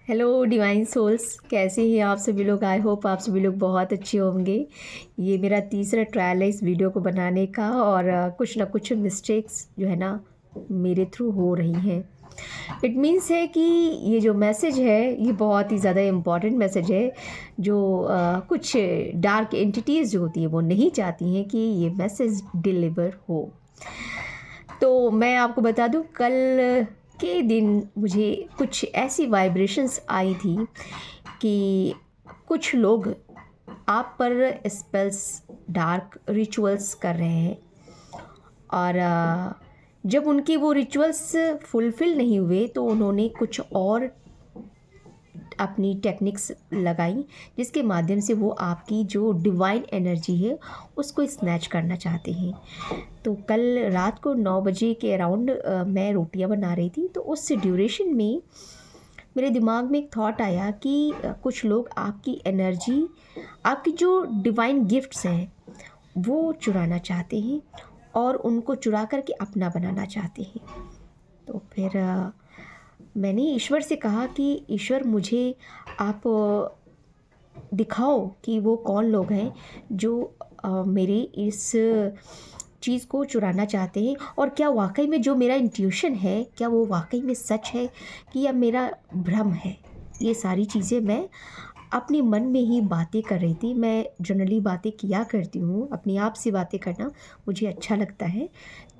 Hello divine souls, कैसे हैं आप सभी लोग। आई होप आप सभी लोग बहुत अच्छे होंगे। ये मेरा तीसरा ट्रायल है इस वीडियो को बनाने का और कुछ ना कुछ मिस्टेक्स जो है ना मेरे थ्रू हो रही हैं। इट मीन्स है कि ये जो मैसेज है ये बहुत ही ज़्यादा इम्पॉर्टेंट मैसेज है जो कुछ डार्क एंटिटीज़ जो होती है वो नहीं चाहती हैं कि ये मैसेज डिलीवर हो। तो मैं आपको बता दूं, कल के दिन मुझे कुछ ऐसी वाइब्रेशंस आई थी कि कुछ लोग आप पर स्पेल्स, डार्क रिचुअल्स कर रहे हैं और जब उनके वो रिचुअल्स फुलफ़िल नहीं हुए तो उन्होंने कुछ और अपनी टेक्निक्स लगाई जिसके माध्यम से वो आपकी जो डिवाइन एनर्जी है उसको स्नैच करना चाहते हैं। तो कल रात को 9 बजे के अराउंड मैं रोटियां बना रही थी, तो उस ड्यूरेशन में मेरे दिमाग में एक थॉट आया कि कुछ लोग आपकी एनर्जी, आपकी जो डिवाइन गिफ्ट्स हैं वो चुराना चाहते हैं और उनको चुरा करके अपना बनाना चाहते हैं। तो फिर मैंने ईश्वर से कहा कि ईश्वर, मुझे आप दिखाओ कि वो कौन लोग हैं जो मेरे इस चीज़ को चुराना चाहते हैं, और क्या वाकई में जो मेरा इंट्यूशन है क्या वो वाकई में सच है कि या मेरा भ्रम है। ये सारी चीज़ें मैं अपने मन में ही बातें कर रही थी। मैं जनरली बातें किया करती हूँ, अपने आप से बातें करना मुझे अच्छा लगता है।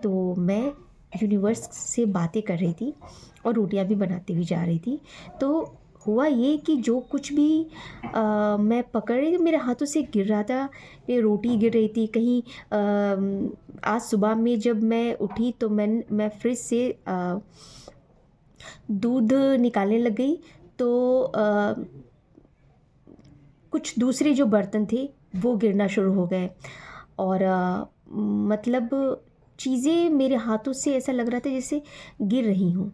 तो मैं यूनिवर्स से बातें कर रही थी और रोटियां भी बनाती हुई जा रही थी। तो हुआ ये कि जो कुछ भी मैं पकड़ रही थी मेरे हाथों से गिर रहा था। ये रोटी गिर रही थी कहीं। आज सुबह में जब मैं उठी तो मैं फ्रिज से दूध निकालने लग गई, तो कुछ दूसरे जो बर्तन थे वो गिरना शुरू हो गए और मतलब चीज़ें मेरे हाथों से ऐसा लग रहा था जैसे गिर रही हूँ।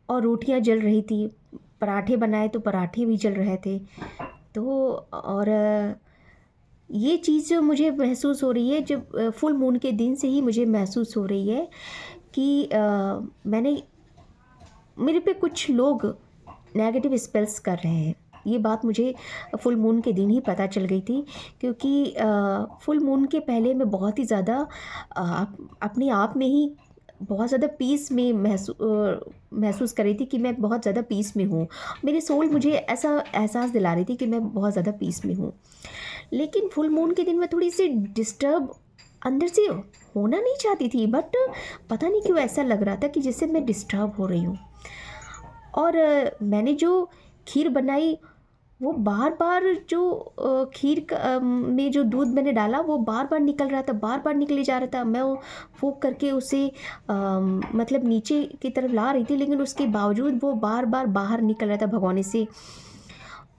और रोटियां जल रही थी, पराठे बनाए तो पराठे भी जल रहे थे। तो और ये चीज़ जो मुझे महसूस हो रही है, जब फुल मून के दिन से ही मुझे महसूस हो रही है कि मैंने, मेरे पे कुछ लोग नेगेटिव स्पेल्स कर रहे हैं। ये बात मुझे फुल मून के दिन ही पता चल गई थी, क्योंकि फुल मून के पहले मैं बहुत ही ज़्यादा अपने आप में ही बहुत ज़्यादा पीस में महसूस कर रही थी कि मैं बहुत ज़्यादा पीस में हूँ। मेरी सोल मुझे ऐसा एहसास दिला रही थी कि मैं बहुत ज़्यादा पीस में हूँ। लेकिन फुल मून के दिन मैं थोड़ी सी डिस्टर्ब अंदर से होना नहीं चाहती थी, बट पता नहीं क्यों ऐसा लग रहा था कि जैसे मैं डिस्टर्ब हो रही हूँ। और मैंने जो खीर बनाई वो बार बार जो खीर में जो दूध मैंने डाला वो बार बार निकल रहा था, बार बार निकले जा रहा था। मैं वो फूंक करके उसे मतलब नीचे की तरफ ला रही थी, लेकिन उसके बावजूद वो बार बार बाहर निकल रहा था भगोने से।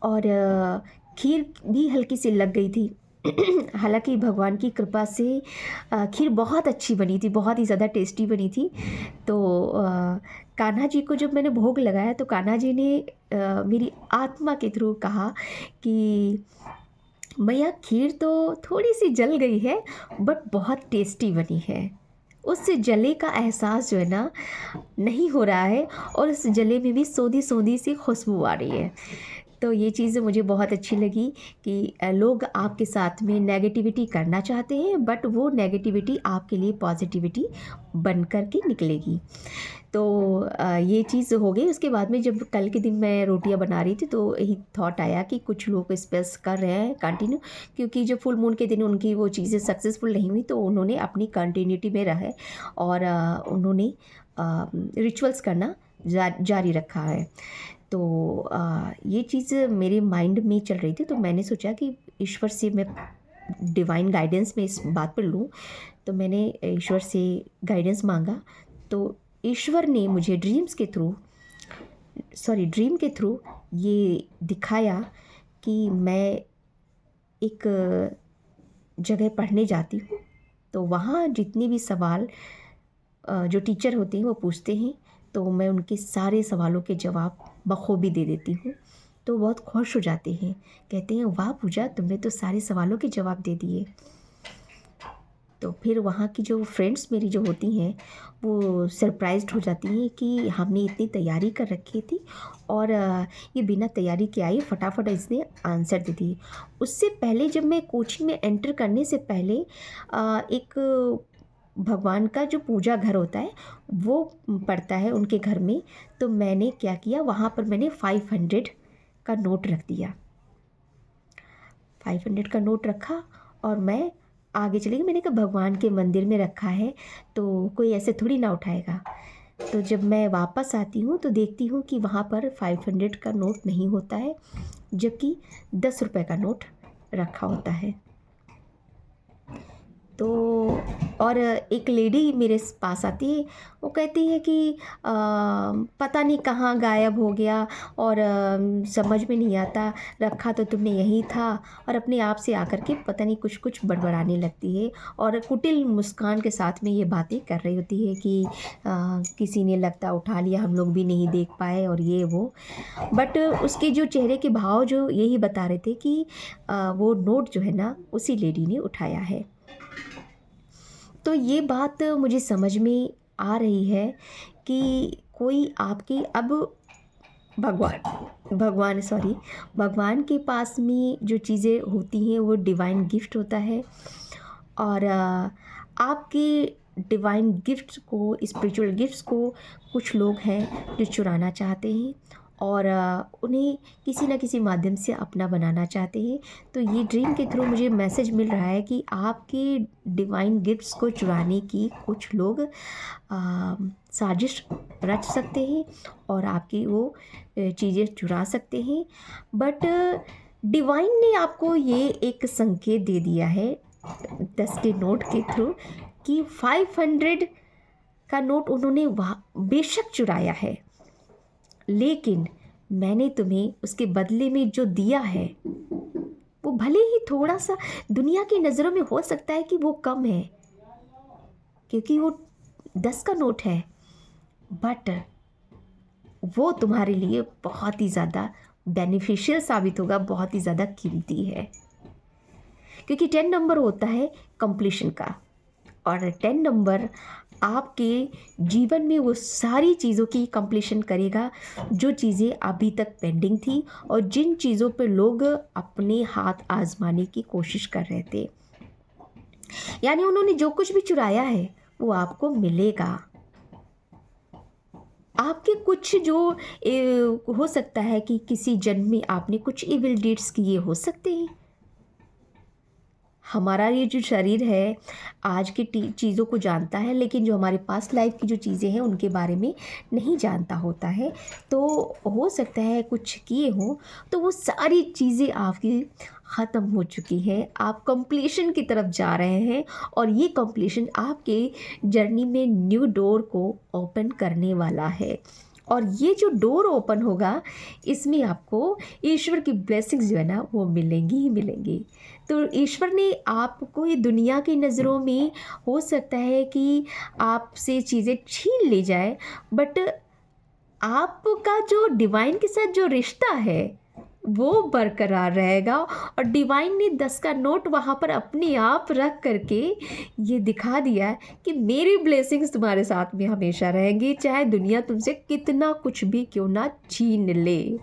और खीर भी हल्की सी लग गई थी। हालांकि भगवान की कृपा से खीर बहुत अच्छी बनी थी, बहुत ही ज़्यादा टेस्टी बनी थी। तो कान्हा जी को जब मैंने भोग लगाया तो कान्हा जी ने मेरी आत्मा के थ्रू कहा कि मैया, खीर तो थोड़ी सी जल गई है बट बहुत टेस्टी बनी है। उस जले का एहसास जो है ना नहीं हो रहा है, और उस जले में भी सोंधी सोंधी सी खुशबू आ रही है। तो ये चीज़ मुझे बहुत अच्छी लगी कि लोग आपके साथ में नेगेटिविटी करना चाहते हैं, बट वो नेगेटिविटी आपके लिए पॉजिटिविटी बन कर के निकलेगी। तो ये चीज़ हो गई। उसके बाद में जब कल के दिन मैं रोटियां बना रही थी तो यही थॉट आया कि कुछ लोग स्पेस कर रहे हैं कंटिन्यू, क्योंकि जब फुल मून के दिन उनकी वो चीज़ें सक्सेसफुल नहीं हुई तो उन्होंने अपनी कंटिन्यूटी में रहे और उन्होंने रिचुअल्स करना जारी रखा है। तो ये चीज़ मेरे माइंड में चल रही थी, तो मैंने सोचा कि ईश्वर से मैं डिवाइन गाइडेंस में इस बात पर लूँ। तो मैंने ईश्वर से गाइडेंस मांगा। तो ईश्वर ने मुझे ड्रीम के थ्रू ये दिखाया कि मैं एक जगह पढ़ने जाती हूँ। तो वहाँ जितने भी सवाल जो टीचर होते हैं वो पूछते हैं, तो मैं उनके सारे सवालों के जवाब बखूबी दे देती हूँ। तो बहुत खुश हो जाते हैं, कहते हैं वाह पूजा, तुमने तो सारे सवालों के जवाब दे दिए। तो फिर वहाँ की जो फ्रेंड्स मेरी जो होती हैं वो सरप्राइज्ड हो जाती हैं कि हमने इतनी तैयारी कर रखी थी और ये बिना तैयारी के आई, फटाफट इसने आंसर दे दी। उससे पहले जब मैं कोचिंग में एंटर करने से पहले एक भगवान का जो पूजा घर होता है वो पड़ता है उनके घर में। तो मैंने क्या किया, वहाँ पर मैंने 500 का नोट रख दिया। 500 का नोट रखा और मैं आगे चली गई। मैंने कहा भगवान के मंदिर में रखा है तो कोई ऐसे थोड़ी ना उठाएगा। तो जब मैं वापस आती हूँ तो देखती हूँ कि वहाँ पर 500 का नोट नहीं होता है, जबकि 10 रुपये का नोट रखा होता है। तो और एक लेडी मेरे पास आती है, वो कहती है कि पता नहीं कहाँ गायब हो गया और समझ में नहीं आता, रखा तो तुमने यहीं था। और अपने आप से आकर के पता नहीं कुछ कुछ बड़बड़ाने लगती है और कुटिल मुस्कान के साथ में ये बातें कर रही होती है कि किसी ने लगता उठा लिया, हम लोग भी नहीं देख पाए और ये वो। बट उसके जो चेहरे के भाव जो यही बता रहे थे कि वो नोट जो है ना उसी लेडी ने उठाया है। तो ये बात मुझे समझ में आ रही है कि कोई आपकी अब भगवान के पास में जो चीज़ें होती हैं वो डिवाइन गिफ्ट होता है और आपके डिवाइन गिफ्ट्स को, स्पिरिचुअल गिफ्ट्स को कुछ लोग हैं जो चुराना चाहते हैं और उन्हें किसी न किसी माध्यम से अपना बनाना चाहते हैं। तो ये ड्रीम के थ्रू मुझे मैसेज मिल रहा है कि आपके डिवाइन गिफ्ट्स को चुराने की कुछ लोग साजिश रच सकते हैं और आपकी वो चीज़ें चुरा सकते हैं। बट डिवाइन ने आपको ये एक संकेत दे दिया है 10 के नोट के थ्रू कि 500 का नोट उन्होंने बेशक चुराया है, लेकिन मैंने तुम्हें उसके बदले में जो दिया है वो भले ही थोड़ा सा दुनिया की नज़रों में हो सकता है कि वो कम है क्योंकि वो 10 का नोट है, बट वो तुम्हारे लिए बहुत ही ज़्यादा बेनिफिशियल साबित होगा, बहुत ही ज़्यादा कीमती है। क्योंकि 10 नंबर होता है कंप्लीशन का और 10 नंबर आपके जीवन में वो सारी चीज़ों की कंप्लीशन करेगा जो चीज़ें अभी तक पेंडिंग थी और जिन चीज़ों पे लोग अपने हाथ आजमाने की कोशिश कर रहे थे। यानी उन्होंने जो कुछ भी चुराया है वो आपको मिलेगा। आपके कुछ जो हो सकता है कि किसी जन्म में आपने कुछ इविल डीड्स किए हो सकते हैं। हमारा ये जो शरीर है आज की चीज़ों को जानता है, लेकिन जो हमारे पास्ट लाइफ की जो चीज़ें हैं उनके बारे में नहीं जानता होता है। तो हो सकता है कुछ किए हों तो वो सारी चीज़ें आपकी ख़त्म हो चुकी हैं, आप कंप्लीशन की तरफ जा रहे हैं और ये कंप्लीशन आपके जर्नी में न्यू डोर को ओपन करने वाला है। और ये जो डोर ओपन होगा इसमें आपको ईश्वर की ब्लेसिंग्स जो है ना वो मिलेंगी ही मिलेंगी। तो ईश्वर ने आपको ये दुनिया की नज़रों में हो सकता है कि आपसे चीज़ें छीन ली जाए, बट आपका जो डिवाइन के साथ जो रिश्ता है वो बरकरार रहेगा। और डिवाइन ने 10 का नोट वहाँ पर अपने आप रख करके ये दिखा दिया कि मेरी ब्लेसिंग्स तुम्हारे साथ में हमेशा रहेंगी, चाहे दुनिया तुमसे कितना कुछ भी क्यों ना छीन ले।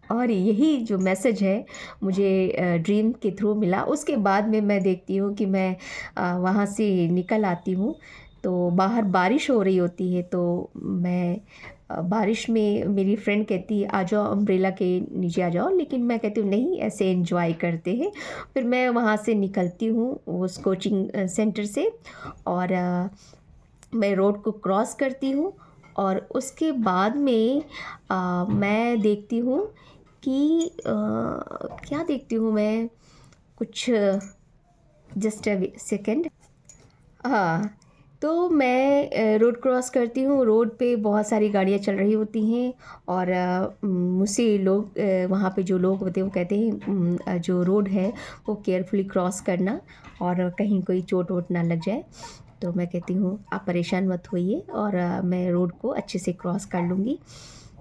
और यही जो मैसेज है मुझे ड्रीम के थ्रू मिला। उसके बाद में मैं देखती हूँ कि मैं वहाँ से निकल आती हूँ तो बाहर बारिश हो रही होती है। तो मैं बारिश में मेरी फ्रेंड कहती है आ जाओ अम्ब्रेला के नीचे आ जाओ, लेकिन मैं कहती हूँ नहीं, ऐसे एंजॉय करते हैं। फिर मैं वहाँ से निकलती हूँ उस कोचिंग सेंटर से और मैं रोड को क्रॉस करती हूँ और उसके बाद में मैं देखती हूँ कि क्या देखती हूँ मैं, कुछ जस्ट अ सेकेंड, हाँ। तो मैं रोड क्रॉस करती हूँ, रोड पे बहुत सारी गाड़ियाँ चल रही होती हैं और मुझसे लोग वहाँ पे जो लोग होते हैं वो कहते हैं जो रोड है वो केयरफुली क्रॉस करना और कहीं कोई चोट वोट ना लग जाए। तो मैं कहती हूँ आप परेशान मत होइए और मैं रोड को अच्छे से क्रॉस कर लूँगी।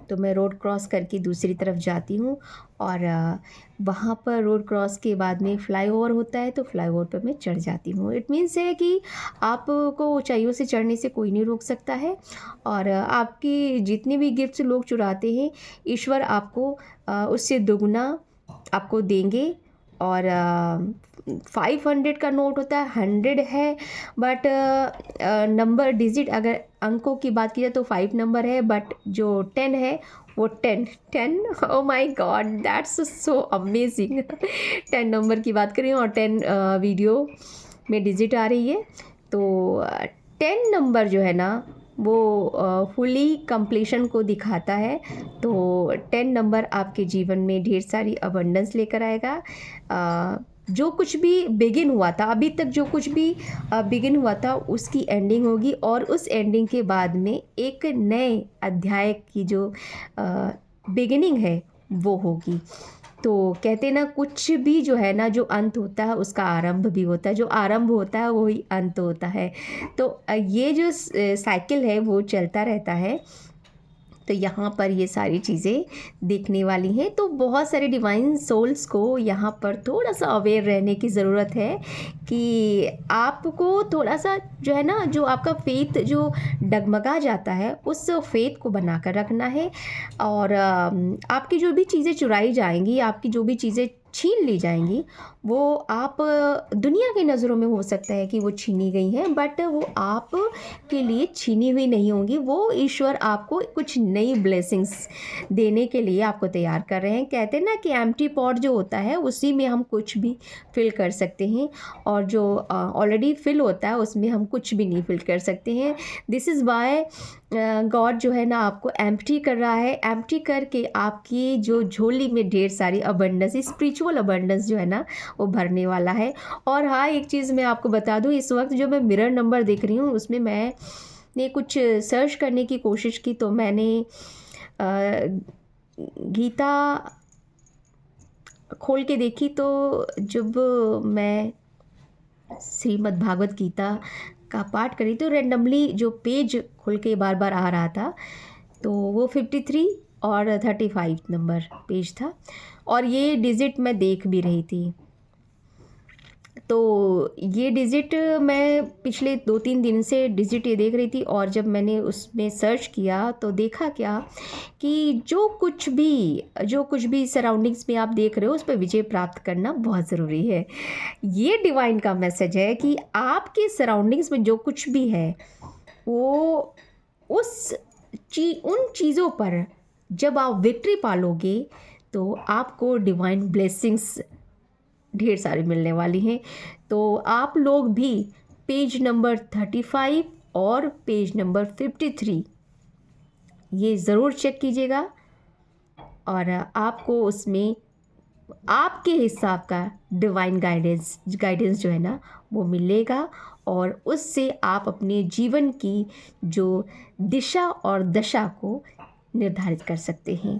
तो मैं रोड क्रॉस करके दूसरी तरफ जाती हूँ और वहाँ पर रोड क्रॉस के बाद में फ्लाईओवर होता है, तो फ्लाईओवर पर मैं चढ़ जाती हूँ। इट मीन्स है कि आपको ऊंचाइयों से चढ़ने से कोई नहीं रोक सकता है, और आपकी जितनी भी गिफ्ट्स लोग चुराते हैं, ईश्वर आपको उससे दुगना आपको देंगे। और 500 का नोट होता है, 100 है, बट नंबर डिजिट अगर अंकों की बात की जाए तो 5 नंबर है, बट जो 10 है वो 10 oh my God, that's so amazing. 10 number की बात करें और 10 वीडियो में डिजिट आ रही है, तो 10 नंबर जो है ना वो फुली कंप्लीशन को दिखाता है। तो 10 नंबर आपके जीवन में ढेर सारी अबंडेंस लेकर आएगा। जो कुछ भी बिगिन हुआ था, अभी तक जो कुछ भी बिगिन हुआ था, उसकी एंडिंग होगी, और उस एंडिंग के बाद में एक नए अध्याय की जो बिगिनिंग है वो होगी। तो कहते ना, कुछ भी जो है ना, जो अंत होता है उसका आरंभ भी होता है, जो आरंभ होता है वही अंत होता है। तो ये जो साइकिल है वो चलता रहता है। तो यहाँ पर ये सारी चीज़ें देखने वाली हैं। तो बहुत सारे डिवाइन सोल्स को यहाँ पर थोड़ा सा अवेयर रहने की ज़रूरत है कि आपको थोड़ा सा जो है ना, जो आपका फेथ जो डगमगा जाता है, उस फेथ को बना कर रखना है। और आपकी जो भी चीज़ें चुराई जाएंगी, आपकी जो भी चीज़ें छीन ली जाएंगी, वो आप दुनिया की नज़रों में हो सकता है कि वो छीनी गई हैं, बट वो आप के लिए छीनी हुई नहीं होंगी। वो ईश्वर आपको कुछ नई ब्लेसिंग्स देने के लिए आपको तैयार कर रहे हैं। कहते हैं ना कि एम्प्टी पॉट जो होता है उसी में हम कुछ भी फिल कर सकते हैं, और जो ऑलरेडी फिल होता है उसमें हम कुछ भी नहीं फिल कर सकते हैं। दिस इज़ वाई गॉड जो है ना आपको एम्प्टी कर रहा है। एम्प्टी करके आपकी जो झोली में ढेर सारी अबंडेंस, स्पिरिचुअल अबंडेंस जो है ना वो भरने वाला है। और हाँ, एक चीज़ मैं आपको बता दूँ, इस वक्त जो मैं मिरर नंबर देख रही हूँ उसमें मैंने कुछ सर्च करने की कोशिश की, तो मैंने गीता खोल के देखी। तो जब मैं श्रीमद् भागवत गीता का पाठ करी तो रेंडमली जो पेज खुल के बार बार आ रहा था, तो वो 53 और 35 नंबर पेज था, और ये डिजिट मैं देख भी रही थी। तो ये डिजिट मैं पिछले 2-3 दिन से डिजिट ये देख रही थी, और जब मैंने उसमें सर्च किया तो देखा क्या कि जो कुछ भी सराउंडिंग्स में आप देख रहे हो उस पर विजय प्राप्त करना बहुत ज़रूरी है। ये डिवाइन का मैसेज है कि आपके सराउंडिंग्स में जो कुछ भी है वो उन चीज़ों पर जब आप विक्ट्री पालोगे तो आपको डिवाइन ब्लेसिंग्स ढेर सारी मिलने वाली हैं। तो आप लोग भी पेज नंबर 35 और पेज नंबर 53 ये ज़रूर चेक कीजिएगा, और आपको उसमें आपके हिसाब का डिवाइन गाइडेंस जो है ना वो मिलेगा, और उससे आप अपने जीवन की जो दिशा और दशा को निर्धारित कर सकते हैं।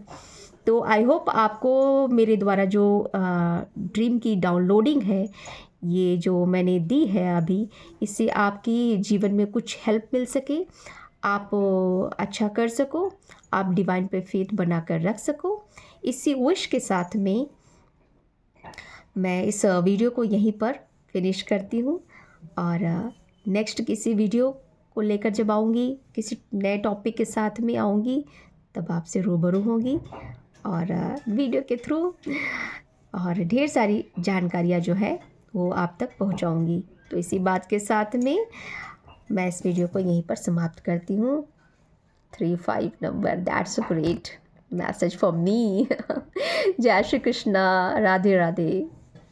तो आई होप आपको मेरे द्वारा जो ड्रीम की डाउनलोडिंग है, ये जो मैंने दी है अभी, इससे आपकी जीवन में कुछ हेल्प मिल सके, आप अच्छा कर सको, आप डिवाइन पे फेथ बना कर रख सको। इसी विश के साथ में मैं इस वीडियो को यहीं पर फिनिश करती हूँ, और नेक्स्ट किसी वीडियो को लेकर जब आऊँगी, किसी नए टॉपिक के साथ में आऊँगी, तब आपसे रूबरू होंगी, और वीडियो के थ्रू और ढेर सारी जानकारियाँ जो है वो आप तक पहुँचाऊँगी। तो इसी बात के साथ में मैं इस वीडियो को यहीं पर समाप्त करती हूँ। 35 number, that's a great message for me. जय श्री कृष्णा, राधे राधे।